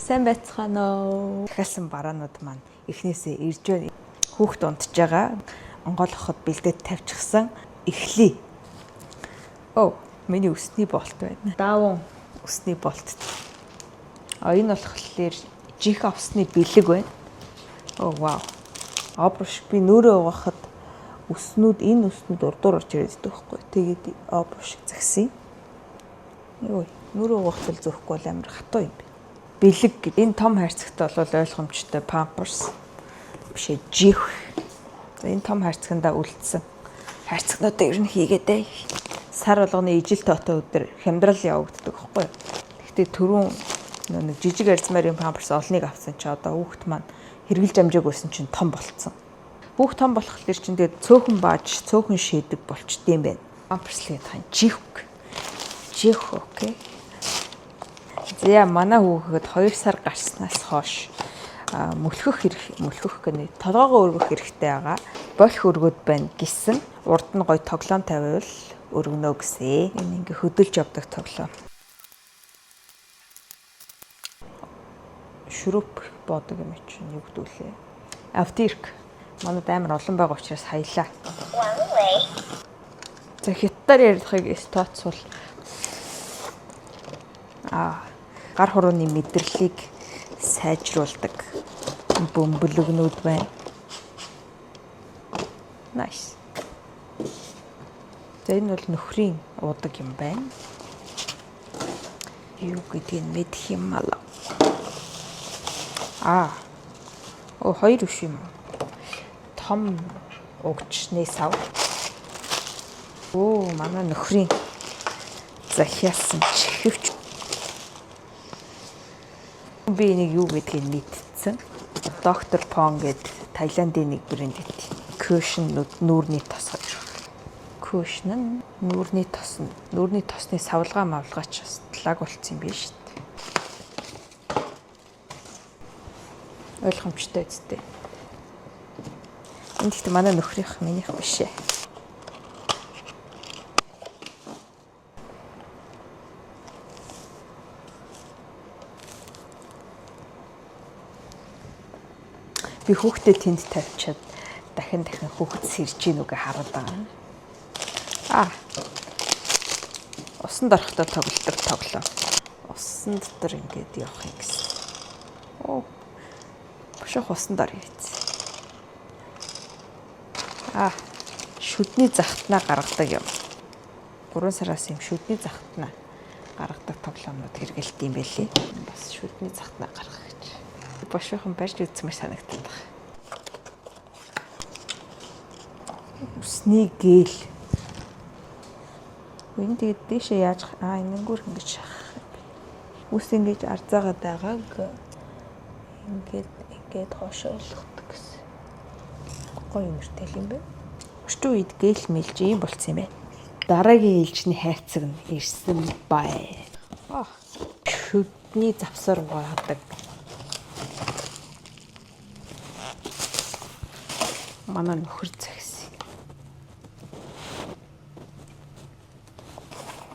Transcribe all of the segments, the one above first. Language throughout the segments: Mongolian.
Сайн байцгаана уу? Дахиасан бараанууд маань эхнээсээ ирж байна. Хүүхд унтж байгаа. Онгойлгоход бэлдээд тавьчихсан. Эхлэе. Миний өсний болт байна. Даавн өсний болт. Энэ болохоор жих авсны бэлэг байна. Вау. Обруш би нүрээ угаахад энэ өснүүд урдуур орж ирээд байдаг байхгүй. Тэгээд обруш загсан. Нүрээ угаахтал зөрөхгүй бол амар хатуу юм бэ. Бэлэг гэдэг. Энэ том хайрцагт бол ойлгомжтой памперс биш ээ жих. Энэ том хайрцагтаа үлдсэн. Хайрцагнуудаа ер нь хийгээдэй. Сар болгоны ижил тоотоо өдөр хямдрал явагддаг байхгүй. Гэхдээ түрүүн нэг жижиг арзмарын памперс олныг авсан чи одоо хүүхд маань хэрглэж амжаагүйсэн чинь том болцсон. Хүүхд том болохоор чинь тэгээд цөөхөн бааж, цөөхөн шийдэг болчдсон юм байна. Памперс л гэдэг нь жих окей. За манай хүүхэд 2 сар гарснаас хойш мөлхөх гэнэ толгоогоо өргөх хэрэгтэй байгаа. Болох өргөд байна гэсэн. Урд нь гоё тоглоом тавиул өргөнөө гэсэн. Энэ ингээ хөдөлж явдаг тоглоом. Шүрүп боодог юм чинь юу гэдүүлээ. Автирк. Манайд амар олон байгаа учраас хаялаа. За хятадаар ярихыг статсвал гар хурууны мэдрэлийг сайжруулдаг бөмбөлөгнүүд байна. Nice. Энэ бол нөхрийн уудаг юм байна. Юу гэдгийг мэдэх юм мала. Хоёр биш юм. Том угчны сав. Манай нөхрийн захиалсан чихвч. Би энийг юу гэдгийг мэдсэн. Доктор Пон гэдэг Таиландын нэг брэнд гэдэг. Cushion нүүрний тос хоёр. Cushion нь нүүрний тос. Нүүрний тосны савлгаа мавлгаач бас лаг болцсон юм биш үү? Ойлгомжтой үстэй. Энд ихтэй манай нөхрийнх минийх биш ээ. Би хүүхдээ тэнд тавьчаад дахин хүүхэд сэрж ийн үгээ хараад байгаа. Усан дорхтой тоглолтор тоглоо. Усан дотор ингээд явах юм гэсэн. Бошох усан дор хийц. Шүдний захтнаа гаргадаг юм. 3 сараас юм шүдний захтнаа гаргадаг тоглоомнууд хэрэгэлт юм байлээ. Бас шүдний захтнаа гаргах гэж. Бошохын барьж үзмээр санагдаад байна. Усны гээл. Энэ тэгээд дэшээ яаж энэнгүүр ингэж шахах. Ус ингэж арзаагаад байгааг ингээд хошоолгодог гэсэн. Гоё юмртэй юм бэ? Өчтөө үед гээл мэлж юм болцсон юм байна. Дараагийн ээлжний хайрцаг нь ирсэн бай. Шүдний завсар угаадаг. Манай нөхөр загсан.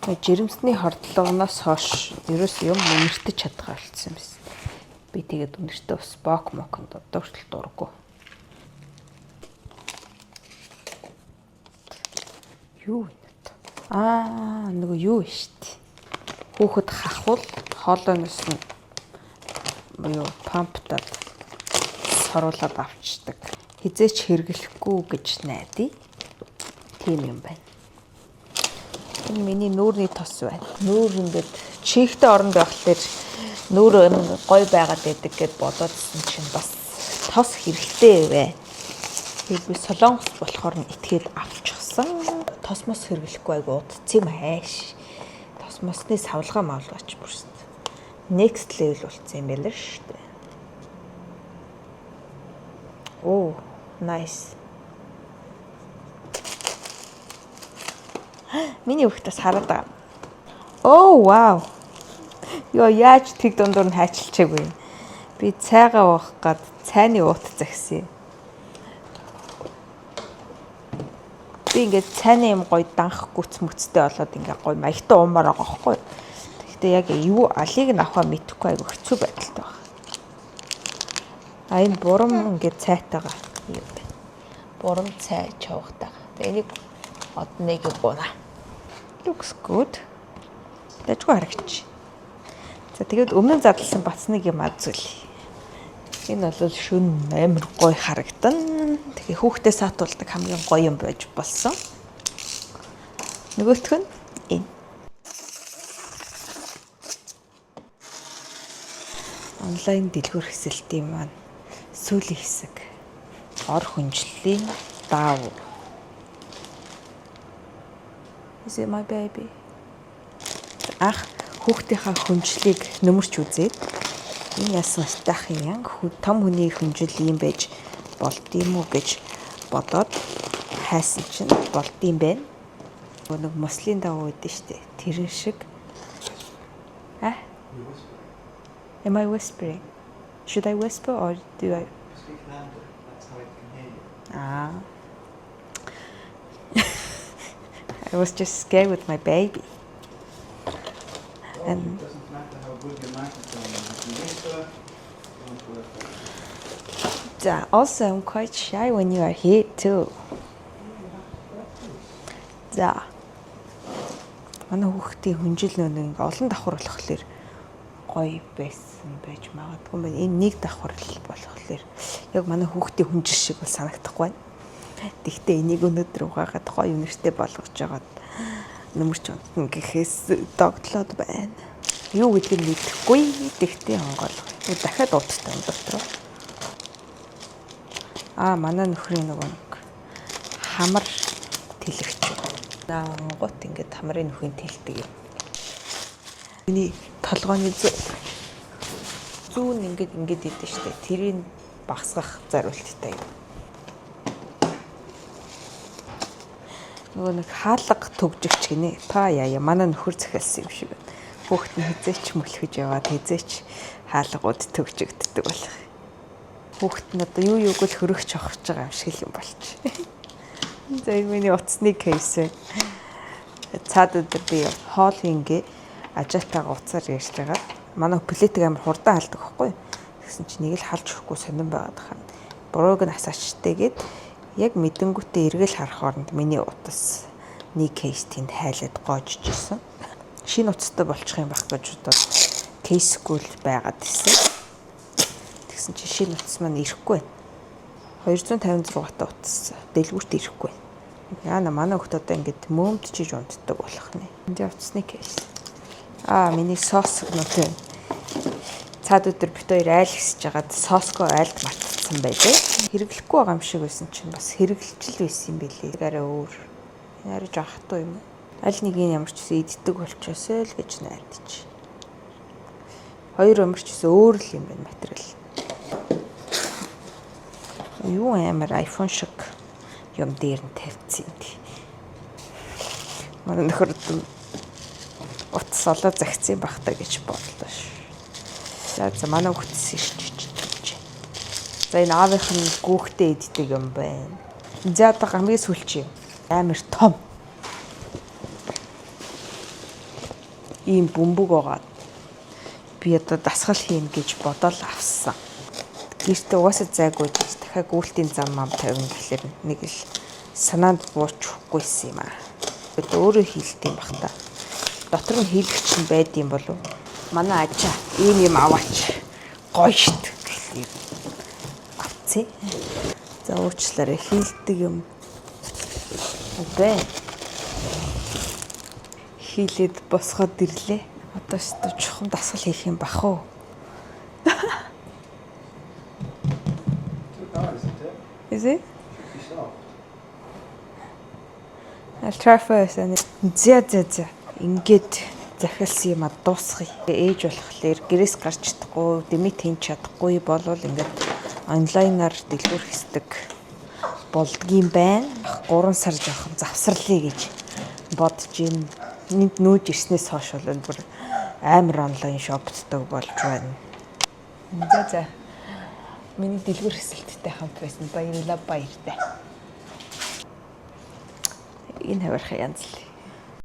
Жирэмсний хордлогоноос хойш ерөөс юм үнэртэж чадгаа болцсон юм байна. Би тэгээд үнэртээ бас бок-моконд дөртөл дурггүй. Юу вэ? Нөгөө юу вэ штий. Хүүхэд хахвал хоолойноос нь памптад соруулаад авчдаг. Хизээч хэрэглэхгүй гэж найдаа. Тийм юм байна. Энэ миний нүүрний тос байна. Нүүр ингээд чихтэй оронд байхлаар нүүр гоё байгаад байдаг гэд бодоодсэн чинь бас тос хэрэгтэй вэ. Тэгээд би солонгос болохоор нь итгээд авчихсан. Тосмос хэрэглэхгүй айгу удцсан юм хайш. Тосмосны савлгаа мавлгаач бүрст. Next level болцсон юм байна шүү дээ. Nice. Миний хүүхдээс хараад байгаа. Wow. Яаж тэг дундуур нь хайчилчаагүй. Би цайгаа уух гад цайны уут загсан. Би ингээд цайны юм гоё данх гүц мөцтэй болоод ингээд гоё маягтай уумаар байгаа байхгүй. Гэхдээ яг юу алийг нь авахаа мэдэхгүй айгу хэцүү байдалтай байна. Энэ бурам ингээд цайтайгаа юу вэ? Бурам цай чавгатай. Тэгээ энийг одныг гуна. Looks good. Дэжгүй харагч. За тэгээд өмнө нь задлсан бацныг юм азуулъя. Энэ бол шүн амар гоё харагдан. Тэгээ хүүхдээ саатуулдаг хамгийн гоё юм байж болсон. Нөгөөх нь энэ. Онлайн дэлгүүр хэсэлтийн маань сүүлийн хэсэг. Ор хүнжлийн даав. Is it my baby? Ах хүүхдийнхаа хүнжлийг нөмөрч үзээд энэ ясан стахын янг том хүний хүнжил юм байж болдгийм үү гэж бодоод хайсан чинь болдгийм байна. Нэг мөслийн даав үүдэн штэ. Тэр шиг. Am I whispering? Should I whisper or do I? Speak louder. That's how it can hear you. I was just scared with my baby. It doesn't matter how good your microphone is. If you whisper, don't work. Also, I'm quite shy when you are here too. За. Манай хүүхдийн хүнжил нөө олон давхар болохоор гоё байсан байж магадгүй байна. Энэ нэг давхар болохоор яг манай хүүхдийн хүнжил шиг бол санагдахгүй байна. Тэгтээ энийг өнөөдөр угаагаад гоё үнэртэй болгож жагаад нөмөрч унтна гэхээс догтлоод байна. Юу гэдгийг мэдэхгүй. Тэгтээ онгойлгоо. Дахиад ууттай дотроо. Манай нөхрийн нэг хамар тэлэгч. Онгот ингээд хамрын нөхөнд тэлдэг юм. Миний толгойн зүүн ингээд идэв штэ. Тэрийг багсгах зориулттай юм. Нөгөө нэг хаалга төгжигч гинэ. Та яа манай нөхөр захиалсан юм шиг байна. Хүүхэд нь хизээч мөлхөж яваад хизээч хаалгууд төгжигддэг болох. Хүүхэд нь одоо юуг л хөрөгч авах байгаа юм шиг юм болч. За энэ миний утасны кейс. Цаад өдөр би хоол хийнгээ ажаатайгаа уцаар ярьж байгаа. Манай плетиг амар хурдан халдаг байхгүй. Тэгсэн чинь нэг л халж өгөхгүй сонирн байгаад хаа. Бурууг нь асаачтэйгээд яг мэдэнгүүтээ эргэл харах оронд миний утас нэг кейс тэнд хайлаад гоожж ирсэн. Шинэ утастай болчих юм байх гэж бодоод кейсгүй л байгаад ирсэн. Тэгсэн чинь шинэ утас маань ирэхгүй байна. 256 та утас дэлгүүрт ирэхгүй байна. Манай хүүхд одоо ингээд мөөмдчиж унтдаг болох нэ. Энд утасны кейс. Миний соос нөтэ. Цаад өдөр бит хоёр айл хэсэж жагаад сооско айлд мартсан байлээ. Хэрэглэхгүй байгаа юм шиг байсан чинь бас хэрэглэж байсан юм билээ. Арай өөр. Арай жахтуу юм. Аль нэг нь ямар ч үсэн иддэг болчихосоо л гэж найдаж. Хоёр ямар ч үсэн өөр л юм байна материал. Юу амар iPhone шиг юм дээр нь тавьчихсан юм. Манай нөхөр утас олоо загцсан байх та гэж бодлоо ш. За манай хүүхдээс ирчихэж. За энэ аавынх нь гүүхтэй иддэг юм байна. За одоо хамгийн сүүлч юм. Амар том. Ийм бөмбөг байгаа. Би одоо дасгал хийн гэж бодоод авсан. Гэртээ угаасаа зайгүй гэж дахиад гүйлтийн зам мам тавина гэхэлэр нэг л санаанд буучхгүйсэн юм аа. Тэгээд өөрөө хийлдэм бах та. Дотор нь хийлгч нь байд юм болов. Манай ажаа ийм юм аваач. Гоё шít гэхэлэр авцээ. За уучлаарай хийлдэг юм. Үгүй. Хийлээд босгоод ирлээ. Одоо ч чухам дасгал хийх юм бах уу? Is it? I'll try first. За. Ингээд захиалсан юм дуусгая. Ээж болохоор гэрээс гарч чадахгүй, дэмэт хийн чадахгүй болвол ингээд онлайнаар дэлгүүр хийдэг болдгийм байна. 3 сар жоохон завсарлаа гэж бодож юм. Энд нүүж ирснээс хойш бол бүр амар онлайн шопддаг болж байна. За. Миний дэлгүүр хэсэлттэй хамт байсан баярлалаа баяртай. Энэ хавархаа янзлаа.